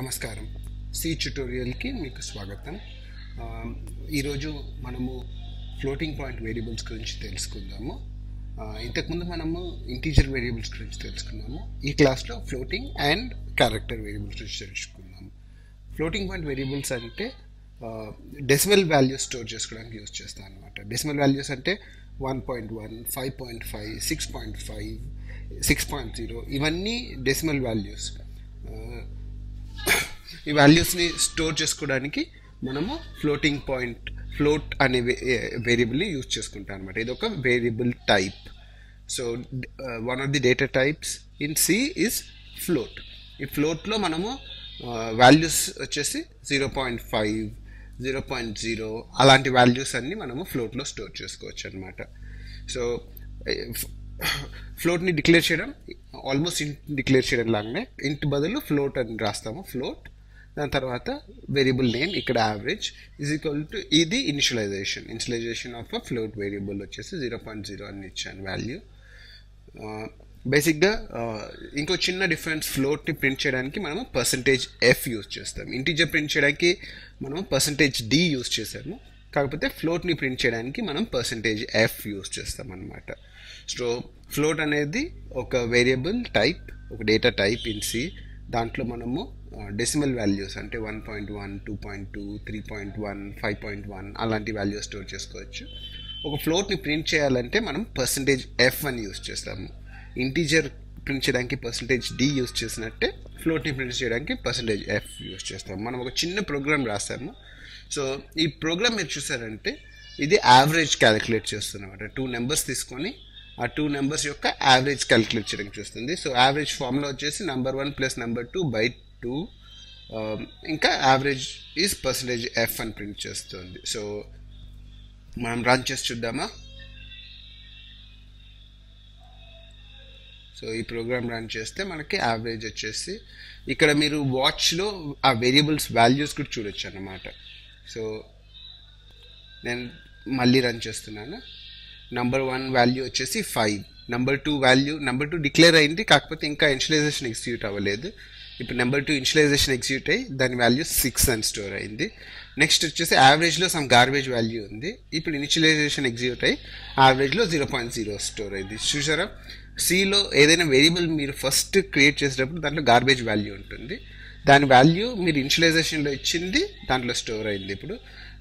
నమస్కారం. సి ట్యుటోరియల్కి మీకు స్వాగతం. ఈరోజు మనము ఫ్లోటింగ్ పాయింట్ వేరియబుల్స్ గురించి తెలుసుకుందాము. ఇంతకుముందు మనము ఇంటీజర్ వేరియబుల్స్ గురించి తెలుసుకున్నాము. ఈ క్లాస్లో ఫ్లోటింగ్ అండ్ క్యారెక్టర్ వేరియబుల్స్ గురించి తెలుసుకుందాము. ఫ్లోటింగ్ పాయింట్ వేరియబుల్స్ అంటే డెసిమల్ వాల్యూస్ స్టోర్ చేసుకోవడానికి యూజ్ చేస్తాం అనమాట. డెసిమల్ వాల్యూస్ అంటే 1.1, 5.5, 6.5, 6.0 ఇవన్నీ డెసిమల్ వాల్యూస్. ఈ వాల్యూస్ని స్టోర్ చేసుకోవడానికి మనము ఫ్లోట్ అనే వేరియబుల్ని యూజ్ చేసుకుంటాం అనమాట. ఇది ఒక variable type. So one of the data types in C is float. ఈ ఫ్లోట్లో మనము వాల్యూస్ వచ్చేసి 0.5, 0.0 అలాంటి వాల్యూస్ అన్ని మనము ఫ్లోట్లో స్టోర్ చేసుకోవచ్చు అనమాట. సో ఫ్లోట్ని డిక్లేర్ చేయడం ఆల్మోస్ట్ ఇంట్ డిక్లేర్ చేయడం లాగానే ఇంట్ బదులు ఫ్లోట్ అని రాస్తాము. ఫ్లోట్, దాని తర్వాత వేరియబుల్ నేమ్ ఇక్కడ యావరేజ్ ఈజ్ ఈక్వల్ టు ఇది initialization of a float variable వచ్చేసి 0.0 అని ఇచ్చాను వాల్యూ. బేసిక్గా ఇంకో చిన్న డిఫరెన్స్, ఫ్లోట్ని ప్రింట్ చేయడానికి మనము %f యూజ్ చేస్తాం. ఇంటీజర్ ప్రింట్ చేయడానికి మనము %d యూజ్ చేసాము. కాకపోతే ఫ్లోట్ని ప్రింట్ చేయడానికి మనం %f యూజ్ చేస్తాం అన్నమాట. సో ఫ్లోట్ అనేది ఒక వేరియబుల్ టైప్, ఒక డేటా టైప్ ఇన్ సి. దాంట్లో మనము డెసిమల్ వాల్యూస్ అంటే 1.1, 2.2, 3.1, 5.1 అలాంటి వాల్యూస్ స్టోర్ చేసుకోవచ్చు. ఒక ఫ్లోట్ని ప్రింట్ చేయాలంటే మనం %f అని యూజ్ చేస్తాము. ఇంటీజర్ ప్రింట్ చేయడానికి %d యూజ్ చేసినట్టే ఫ్లోట్ని ప్రింట్ చేయడానికి %f యూజ్ చేస్తాము. మనం ఒక చిన్న ప్రోగ్రామ్ రాస్తాము. సో ఈ ప్రోగ్రామ్ మీరు చూసారంటే ఇది యావరేజ్ క్యాలిక్యులేట్ చేస్తున్నమాట. 2 నెంబర్స్ తీసుకొని ఆ 2 నెంబర్స్ యొక్క యావరేజ్ క్యాలిక్యులేట్ చేయడానికి చూస్తుంది. సో యావరేజ్ ఫార్ములా వచ్చేసి నెంబర్ 1 + నెంబర్ 2 / 2, ఇంకా యావరేజ్ ఈజ్ %f అని ప్రింట్ చేస్తుంది. సో మనం రన్ చేసి చూద్దామా. సో ఈ ప్రోగ్రామ్ రన్ చేస్తే మనకి యావరేజ్ వచ్చేసి ఇక్కడ మీరు వాచ్లో ఆ వేరియబుల్స్ వాల్యూస్ కూడా చూడొచ్చు అన్నమాట. సో నేను మళ్ళీ రన్ చేస్తున్నాను. నెంబర్ 1 వాల్యూ వచ్చేసి 5, నెంబర్ 2 డిక్లేర్ అయింది, కాకపోతే ఇంకా ఇనిషియలైజేషన్ ఎగ్జిక్యూట్ అవ్వలేదు. ఇప్పుడు నెంబర్ 2 ఇనిషియలైజేషన్ ఎగ్జిక్యూట్ అయ్యి దాని వాల్యూ 6 అని స్టోర్ అయింది. నెక్స్ట్ వచ్చేసి యావరేజ్లో సమ్ గార్బేజ్ వాల్యూ ఉంది. ఇప్పుడు ఇనిషియలైజేషన్ ఎగ్జిక్యూట్ అయ్యి యావరేజ్లో 0.0 స్టోర్ అయింది. చూసారా, సిలో ఏదైనా వేరియబుల్ మీరు ఫస్ట్ క్రియేట్ చేసేటప్పుడు దాంట్లో గార్బేజ్ వాల్యూ ఉంటుంది. దాని వాల్యూ మీరు ఇనిషియలైజేషన్లో ఇచ్చింది దాంట్లో స్టోర్ అయింది. ఇప్పుడు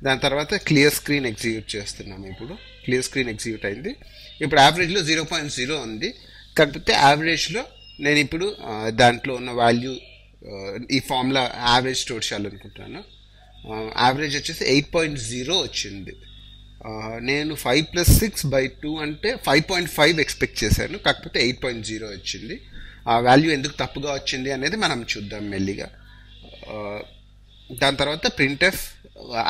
దాని తర్వాత క్లియర్ స్క్రీన్ ఎగ్జిక్యూట్ చేస్తున్నాము. ఇప్పుడు క్లియర్ స్క్రీన్ ఎగ్జిక్యూట్ అయింది. ఇప్పుడు యావరేజ్లో 0.0 ఉంది, కాకపోతే యావరేజ్లో నేను ఇప్పుడు దాంట్లో ఉన్న వాల్యూ ఈ ఫార్ములా యావరేజ్ స్టోర్ చేయాలనుకుంటున్నాను. యావరేజ్ వచ్చేసి 8.0 వచ్చింది. నేను 5 + 6 / 2 అంటే 5.5 ఎక్స్పెక్ట్ చేశాను, కాకపోతే 8.0 వచ్చింది. ఆ వాల్యూ ఎందుకు తప్పుగా వచ్చింది అనేది మనం చూద్దాం మెల్లిగా. దాని తర్వాత printf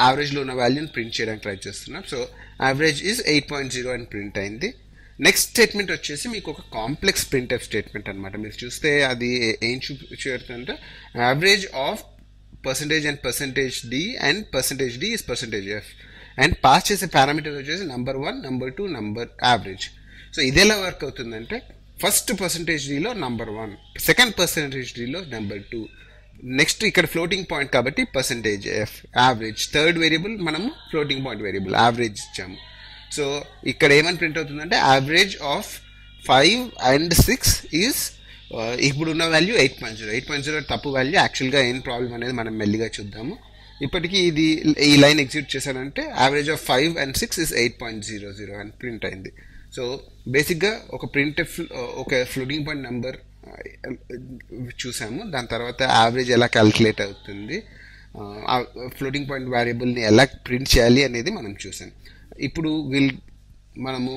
యావరేజ్లో ఉన్న వాల్యూని ప్రింట్ చేయడానికి ట్రై చేస్తున్నాం. సో యావరేజ్ ఈజ్ 8.0 అని ప్రింట్ అయింది. నెక్స్ట్ స్టేట్మెంట్ వచ్చేసి మీకు ఒక కాంప్లెక్స్ printf స్టేట్మెంట్ అనమాట. మీరు చూస్తే అది ఏం చూపెడుతుందంటే average of % and %d and %d is %f and pass చేసే పారామీటర్ వచ్చేసి number 1, number 2, number average. So ఇది ఎలా వర్క్ అవుతుందంటే ఫస్ట్ %dలో నెంబర్ 1, సెకండ్ %dలో నెంబర్ 2, నెక్స్ట్ ఇక్కడ ఫ్లోటింగ్ పాయింట్ కాబట్టి %f, యావరేజ్, థర్డ్ వేరియబుల్ మనము ఫ్లోటింగ్ పాయింట్ వేరియబుల్ యావరేజ్ ఇచ్చాము. సో ఇక్కడ ఏమని ప్రింట్ అవుతుందంటే యావరేజ్ ఆఫ్ 5 and 6 ఈజ్ ఇప్పుడున్న వాల్యూ 8.0. 8.0 తప్పు వాల్యూ. యాక్చువల్గా ఏం ప్రాబ్లం అనేది మనం మెల్లిగా చూద్దాము. ఇప్పటికీ ఇది ఈ లైన్ ఎగ్జిక్యూట్ చేశానంటే యావరేజ్ ఆఫ్ 5 and 6 ఈజ్ 8.00 అని ప్రింట్ అయింది. సో బేసిక్గా ఒక ఒక ఫ్లోటింగ్ పాయింట్ నెంబర్ చూసాము. దాని తర్వాత యావరేజ్ ఎలా క్యాలిక్యులేట్ అవుతుంది, ఫ్లోటింగ్ పాయింట్ వేరియబుల్ని ఎలా ప్రింట్ చేయాలి అనేది మనం చూసాం. ఇప్పుడు మనము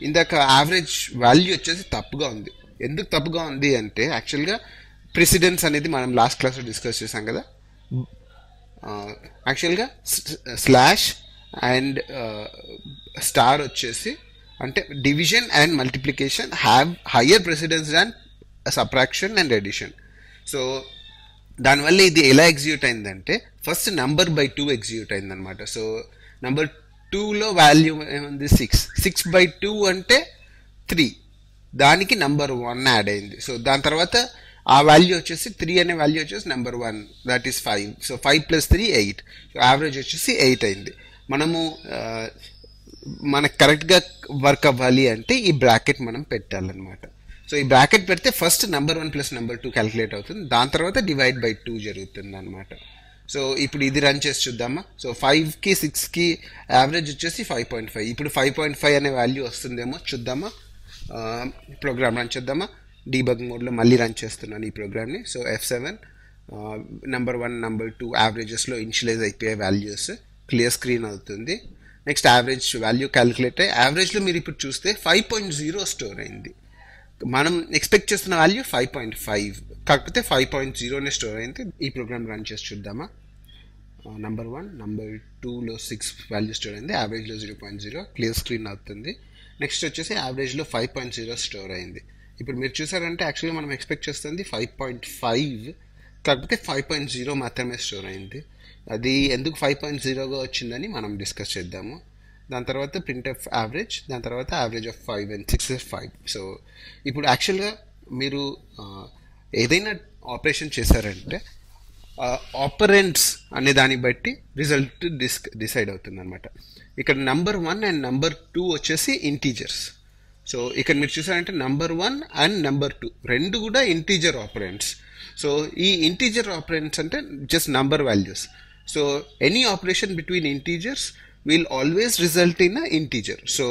ఇందాక యావరేజ్ వాల్యూ వచ్చేసి తప్పుగా ఉంది. ఎందుకు తప్పుగా ఉంది అంటే యాక్చువల్గా ప్రెసిడెన్స్ అనేది మనం లాస్ట్ క్లాస్లో డిస్కస్ చేసాం కదా. యాక్చువల్గా స్లాష్ అండ్ స్టార్ వచ్చేసి అంటే division and multiplication have higher precedence than subtraction and addition. So దానివల్ల ఇది ఎలా ఎగ్జిక్యూట్ అయిందంటే ఫస్ట్ నెంబర్ / 2 ఎగ్జిక్యూట్ అయిందనమాట. సో నెంబర్ 2లో వాల్యూ ఏముంది 6, 6/2 అంటే 3, దానికి నెంబర్ 1 యాడ్ అయింది. సో దాని తర్వాత ఆ వాల్యూ వచ్చేసి 3 అనే వాల్యూ వచ్చేసి number 1, that is 5. So 5 + 3 8. So average వచ్చేసి 8 అయింది. మనము మనకు కరెక్ట్గా వర్క్ అవ్వాలి అంటే ఈ బ్రాకెట్ మనం పెట్టాలన్నమాట. సో ఈ బ్రాకెట్ పెడితే ఫస్ట్ నెంబర్ 1 + నెంబర్ 2 క్యాలిక్యులేట్ అవుతుంది, దాని తర్వాత డివైడ్ బై 2 జరుగుతుంది అనమాట. సో ఇప్పుడు ఇది రన్ చేసి చూద్దామా. సో 5కి 6కి యావరేజ్ వచ్చేసి 5.5. ఇప్పుడు 5.5 అనే వాల్యూ వస్తుందేమో చూద్దామా. ప్రోగ్రామ్ రన్ చేద్దామా. డీబగ్ మోడ్లో మళ్ళీ రన్ చేస్తున్నాను ఈ ప్రోగ్రామ్ని. సో F7 నెంబర్ 1 నెంబర్ 2 యావరేజెస్లో ఇనిషియలైజ్ అయిపోయే వాల్యూస్ క్లియర్ స్క్రీన్ అవుతుంది. నెక్స్ట్ యావరేజ్ వాల్యూ క్యాలిక్యులేట్ అయ్యి యావరేజ్లో మీరు ఇప్పుడు చూస్తే 5.0 స్టోర్ అయింది. మనం ఎక్స్పెక్ట్ చేస్తున్న వాల్యూ 5.5, కాకపోతే 5.0నే స్టోర్ అయింది. ఈ ప్రోగ్రామ్ రన్ చేసి చూద్దామా. నెంబర్ 1 నెంబర్ 2లో 6 వాల్యూ స్టోర్ అయింది, యావరేజ్లో 0.0 క్లియర్ స్క్రీన్ అవుతుంది. నెక్స్ట్ వచ్చేసి యావరేజ్లో 5.0 స్టోర్ అయింది. ఇప్పుడు మీరు చూసారంటే యాక్చువల్గా మనం ఎక్స్పెక్ట్ చేస్తుంది 5.5, కాకపోతే 5.0 మాత్రమే స్టోర్ అయింది. అది ఎందుకు 5.0గా వచ్చిందని మనం డిస్కస్ చేద్దాము. దాని తర్వాత ప్రింట్ ఆఫ్ యావరేజ్, దాని తర్వాత average of 5 and 6 is 5. So ఇప్పుడు యాక్చువల్గా మీరు ఏదైనా ఆపరేషన్ చేశారంటే ఆపరెంట్స్ అనే దాన్ని బట్టి రిజల్ట్ డిసైడ్ అవుతుంది అనమాట. ఇక్కడ నెంబర్ 1 and నెంబర్ 2 వచ్చేసి ఇంటీజర్స్. సో ఇక్కడ మీరు చూసారంటే నెంబర్ 1 and నెంబర్ 2 రెండు కూడా ఇంటీజర్ ఆపరెంట్స్. సో ఈ ఇంటీజర్ ఆపరెంట్స్ అంటే just number values. So any operation between integers will always result in a integer. So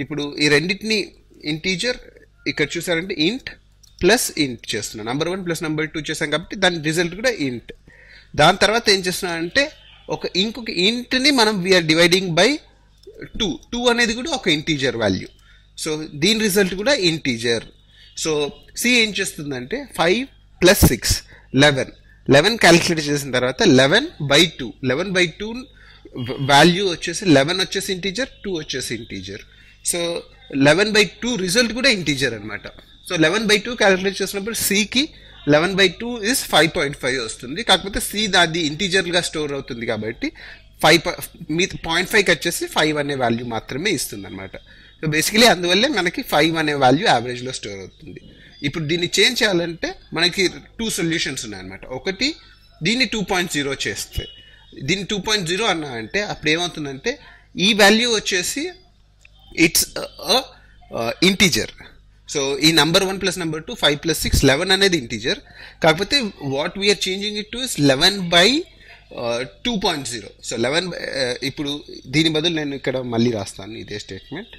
ఇప్పుడు ఈ రెండింటిని ఇంటీజర్ ఇక్కడ చూసారంటే ఇంట్ ప్లస్ ఇంట్ చేస్తున్నాం. నెంబర్ 1 + నెంబర్ 2 చేసాం కాబట్టి దాని రిజల్ట్ కూడా ఇంట్. దాని తర్వాత ఏం చేస్తున్నాం అంటే ఇంకొక ఇంట్ని మనం వీఆర్ డివైడింగ్ బై 2 అనేది కూడా ఒక ఇంటీజర్ వాల్యూ. సో దీని రిజల్ట్ కూడా ఇంటీజర్. సో సి ఏం చేస్తుందంటే 5 + 6 11 క్యాలిక్యులేట్ చేసిన తర్వాత 11/2 వాల్యూ వచ్చేసి 11 వచ్చేసి ఇంటీజర్, 2 వచ్చేసి ఇంటీజర్. సో 11/2 రిజల్ట్ కూడా ఇంటీజర్ అనమాట. సో 11/2 క్యాలిక్యులేట్ చేసినప్పుడు సికి 11/2 ఇస్ 5.5 వస్తుంది. కాకపోతే సి దాది ఇంటీజర్గా స్టోర్ అవుతుంది కాబట్టి 0.5కి వచ్చేసి 5 అనే వాల్యూ మాత్రమే ఇస్తుంది అనమాట. సో బేసికలీ అందువల్లే మనకి 5 అనే వాల్యూ యావరేజ్లో స్టోర్ అవుతుంది. ఇప్పుడు దీన్ని చేంజ్ చేయాలంటే మనకి 2 సొల్యూషన్స్ ఉన్నాయన్నమాట. ఒకటి దీన్ని 2.0 చేస్తే, దీన్ని 2.0 అన్నా అంటే అప్పుడు ఏమవుతుందంటే ఈ వాల్యూ వచ్చేసి ఇట్స్ ఇంటీజర్. సో ఈ నెంబర్ 1 + నెంబర్ 2 5 + 6 11 అనేది ఇంటీజర్. కాకపోతే what we are changing it to is 11/2.0. So 11 ఇప్పుడు దీని బదులు నేను ఇక్కడ మళ్ళీ రాస్తాను ఇదే స్టేట్మెంట్.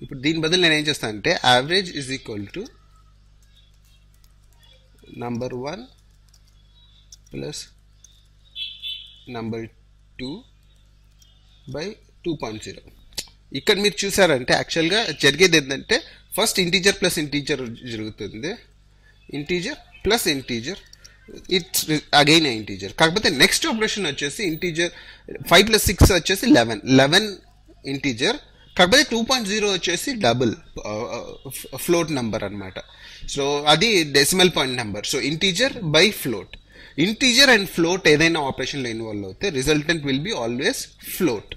ఇప్పుడు దీని బదులు నేను ఏం చేస్తాను అంటే average is equal to number 1 + number 2/2.0. ఇక్కడ మీరు చూసారంటే యాక్చువల్గా జరిగేది ఏంటంటే ఫస్ట్ ఇంటీజర్ ప్లస్ ఇంటీజర్ జరుగుతుంది, integer plus integer, it's again integer. కాకపోతే నెక్స్ట్ ఆపరేషన్ వచ్చేసి ఇంటీజర్ 5 + 6 వచ్చేసి 11 ఇంటీజర్. కాకపోతే 2.0 వచ్చేసి డబుల్ ఫ్లోట్ నెంబర్ అనమాట. సో అది decimal point number. So integer by float. Integer and float ఏదైనా ఆపరేషన్లో ఇన్వాల్వ్ అవుతే resultant will be always float.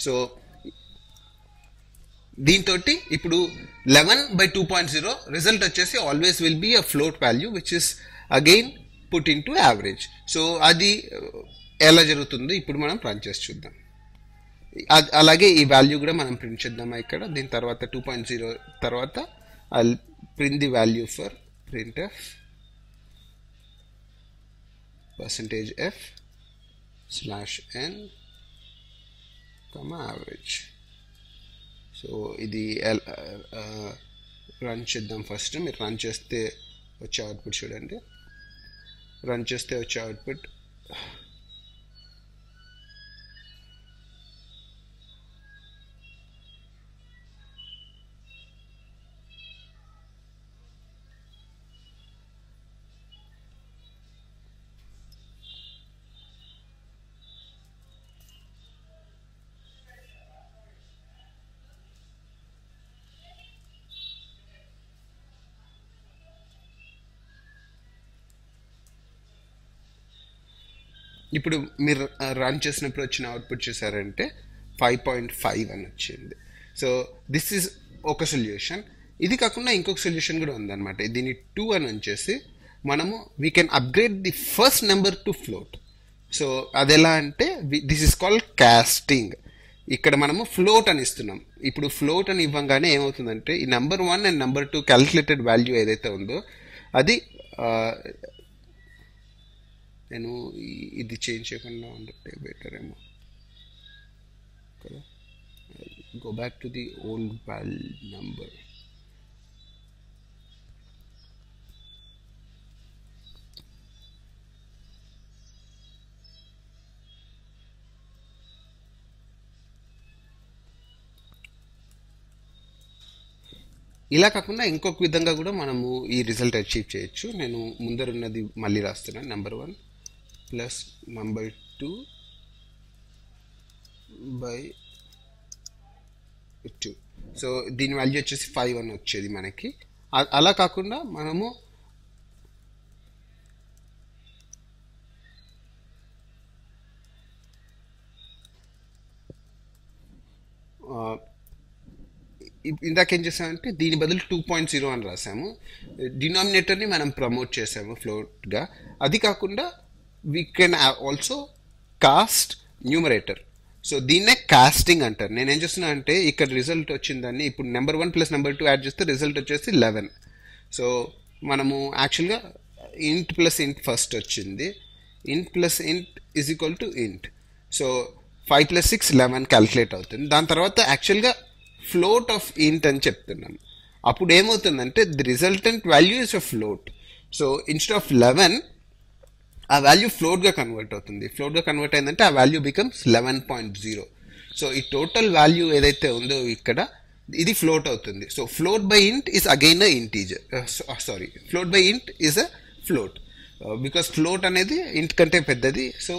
So దీంతో ఇప్పుడు 11/2.0 రిజల్ట్ వచ్చేసి always will be a float value which is again put in to average. So అది ఎలా జరుగుతుందో ఇప్పుడు మనం రన్ చేసి చూద్దాం. అలాగే ఈ వాల్యూ కూడా మనం ప్రింట్ చేద్దామా ఇక్కడ. దీని తర్వాత 2.0 తర్వాత I print the value for printf %f/n, average. So ఇది రన్ చేద్దాం. ఫస్ట్ మీరు రన్ చేస్తే వచ్చే అవుట్పుట్ చూడండి. రన్ చేస్తే వచ్చే అవుట్పుట్ ఇప్పుడు మీరు రన్ చేసినప్పుడు వచ్చిన అవుట్పుట్ చూసారంటే 5.5 అని వచ్చింది. సో దిస్ ఈజ్ ఒక సొల్యూషన్. ఇది కాకుండా ఇంకొక సొల్యూషన్ కూడా ఉందన్నమాట. దీన్ని 2 అని ఉంచేసి మనము we can upgrade the first number to float. So అది ఎలా అంటే దిస్ ఇస్ కాల్డ్ కాస్టింగ్. ఇక్కడ మనము ఫ్లోట్ అని ఇస్తున్నాం. ఇప్పుడు ఫ్లోట్ అని ఇవ్వగానే ఏమవుతుందంటే ఈ number 1 and number 2 calculated value ఏదైతే ఉందో అది నేను ఇది చేంజ్ చేయకుండా ఉంటే బెటర్ ఏమో కదా. Go back to the old value number. ఇలా కాకుండా ఇంకొక విధంగా కూడా మనము ఈ రిజల్ట్ అచీవ్ చేయొచ్చు. నేను ముందరున్నది మళ్ళీ రాస్తున్నాను. Number 1 plus number 2 by 2. So దీని వాల్యూ వచ్చేసి 5 అని వచ్చేది మనకి. అలా కాకుండా మనము ఇందాకేం చేసామంటే దీని బదులు 2.0 అని రాసాము. డినామినేటర్ని మనం ప్రమోట్ చేసాము ఫ్లోట్గా. అది కాకుండా we can also cost numerator. So దీన్నే కాస్టింగ్ అంటారు. నేనేం చేస్తున్నా అంటే ఇక్కడ రిజల్ట్ వచ్చిందని ఇప్పుడు నెంబర్ 1 ప్లస్ నెంబర్ 2 యాడ్ చేస్తే రిజల్ట్ వచ్చేసి 11. సో మనము యాక్చువల్గా ఇంట్ ప్లస్ ఇంట్ ఫస్ట్ వచ్చింది. ఇంట్ ప్లస్ ఇంట్ ఈజ్ ఈక్వల్ టు ఇంట్. సో 5 + 6 11 క్యాలిక్యులేట్ అవుతుంది. దాని తర్వాత యాక్చువల్గా ఫ్లోట్ ఆఫ్ ఇంట్ అని చెప్తున్నాం. అప్పుడు ఏమవుతుందంటే the resultant value is a float. So instead of 11 ఆ వాల్యూ ఫ్లోట్గా కన్వర్ట్ అవుతుంది. ఫ్లోట్గా కన్వర్ట్ అయిందంటే ఆ వాల్యూ బికమ్స్ 11.0. సో ఈ టోటల్ వాల్యూ ఏదైతే ఉందో ఇక్కడ ఇది ఫ్లోట్ అవుతుంది. So float by int is again a integer. Float by int is a float because float అనేది ఇంట్ కంటే పెద్దది. సో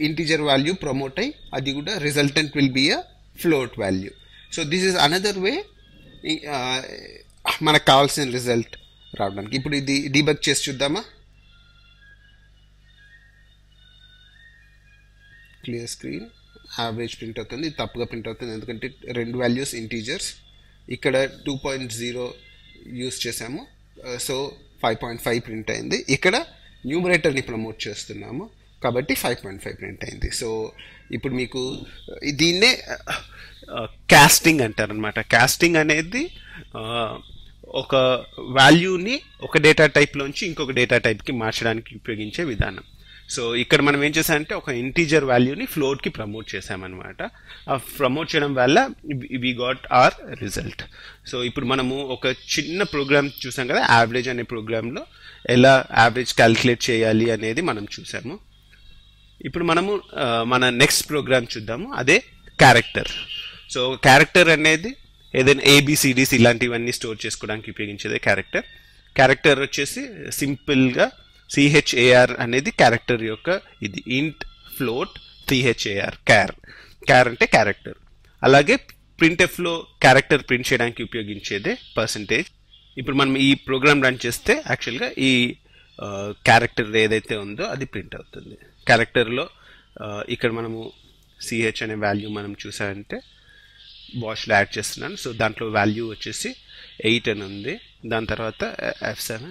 ఇంటీజర్ వాల్యూ ప్రమోట్ అయ్యి అది కూడా resultant will be a float value. So this is another way మనకు కావాల్సిన result రావడానికి. ఇప్పుడు ఇది డీబగ్ చేసి చూద్దామా. క్లియర్ స్క్రీన్, యావరేజ్ ప్రింట్ అవుతుంది. ఇది తప్పుగా ప్రింట్ అవుతుంది ఎందుకంటే 2 వాల్యూస్ ఇంటీజర్స్. ఇక్కడ 2.0 యూస్ చేసాము. సో 5.5 ప్రింట్ అయింది. ఇక్కడ న్యూమరేటర్ని ప్రమోట్ చేస్తున్నాము కాబట్టి 5.5 ప్రింట్ అయింది. సో ఇప్పుడు మీకు దీన్నే కాస్టింగ్ అంటారనమాట. కాస్టింగ్ అనేది ఒక వాల్యూని ఒక డేటా టైప్లోంచి ఇంకొక డేటా టైప్కి మార్చడానికి ఉపయోగించే విధానం. సో ఇక్కడ మనం ఏం చేసామంటే ఒక ఇంటీజర్ వాల్యూని ఫ్లోట్కి ప్రమోట్ చేసామన్నమాట. ఆ ప్రమోట్ చేయడం వల్ల we got our result. So ఇప్పుడు మనము ఒక చిన్న ప్రోగ్రామ్ చూసాం కదా, యావరేజ్ అనే ప్రోగ్రాంలో ఎలా యావరేజ్ క్యాలిక్యులేట్ చేయాలి అనేది మనం చూసాము. ఇప్పుడు మనము మన నెక్స్ట్ ప్రోగ్రామ్ చూద్దాము, అదే క్యారెక్టర్. సో క్యారెక్టర్ అనేది ఏదైనా ABCDs ఇలాంటివన్నీ స్టోర్ చేసుకోవడానికి ఉపయోగించేదే క్యారెక్టర్. క్యారెక్టర్ వచ్చేసి సింపుల్గా CHAR అనేది క్యారెక్టర్ యొక్క ఇది ఇంట్ ఫ్లోట్ CHAR క్యార్ అంటే క్యారెక్టర్. అలాగే ప్రింట్ఎఫ్లో క్యారెక్టర్ ప్రింట్ చేయడానికి ఉపయోగించేదే %. ఇప్పుడు మనం ఈ ప్రోగ్రామ్ రన్ చేస్తే యాక్చువల్గా ఈ క్యారెక్టర్ ఏదైతే ఉందో అది ప్రింట్ అవుతుంది. క్యారెక్టర్లో ఇక్కడ మనము CH అనే వాల్యూ మనం చూసామంటే వాష్లో యాడ్ చేస్తున్నాను. సో దాంట్లో వాల్యూ వచ్చేసి 8 అని ఉంది. దాని తర్వాత F7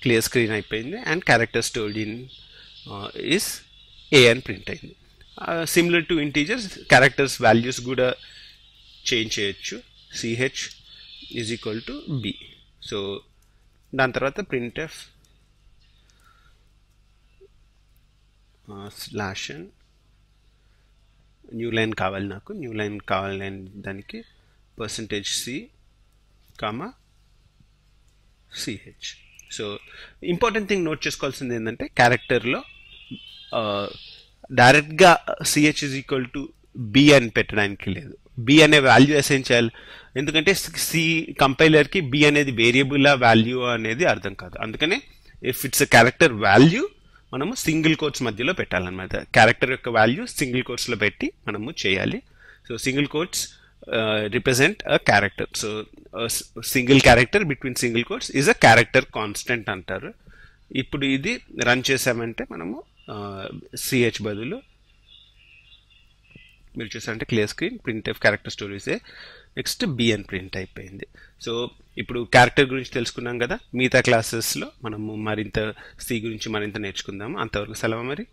క్లియర్ స్క్రీన్ అయిపోయింది and character stored in is A అని ప్రింట్ అయింది. Similar to integers characters values కూడా చేంజ్ చేయొచ్చు. CH is equal to B. So దాని తర్వాత printf /n న్యూ లైన్ కావాలి, నాకు న్యూ లైన్ కావాలి దానికి %C, CH. So important thing note చేసుకోవాల్సింది ఏంటంటే క్యారెక్టర్లో డైరెక్ట్గా CH is equal to B అని పెట్టడానికి లేదు. B అనే వాల్యూ అసైన్ చేయాలి. ఎందుకంటే కంపైలర్కి B అనేది వేరియబుల్ వాల్యూ అనేది అర్థం కాదు. అందుకనే if it's a character value మనము సింగిల్ కోట్స్ మధ్యలో పెట్టాలన్నమాట. క్యారెక్టర్ యొక్క వాల్యూ సింగిల్ కోట్స్లో పెట్టి మనము చేయాలి. So single quotes represent a character. So single character between single quotes is a character constant అంటారు. ఇప్పుడు ఇది రన్ చేసామంటే మనము CH బదులు మీరు చూసారంటే clear screen printf character stories next B అని ప్రింట్ అయిపోయింది. సో ఇప్పుడు క్యారెక్టర్ గురించి తెలుసుకున్నాం కదా, మిగతా క్లాసెస్లో మనము మరింత సి గురించి మరింత నేర్చుకుందాము. అంతవరకు సెలవు మరి.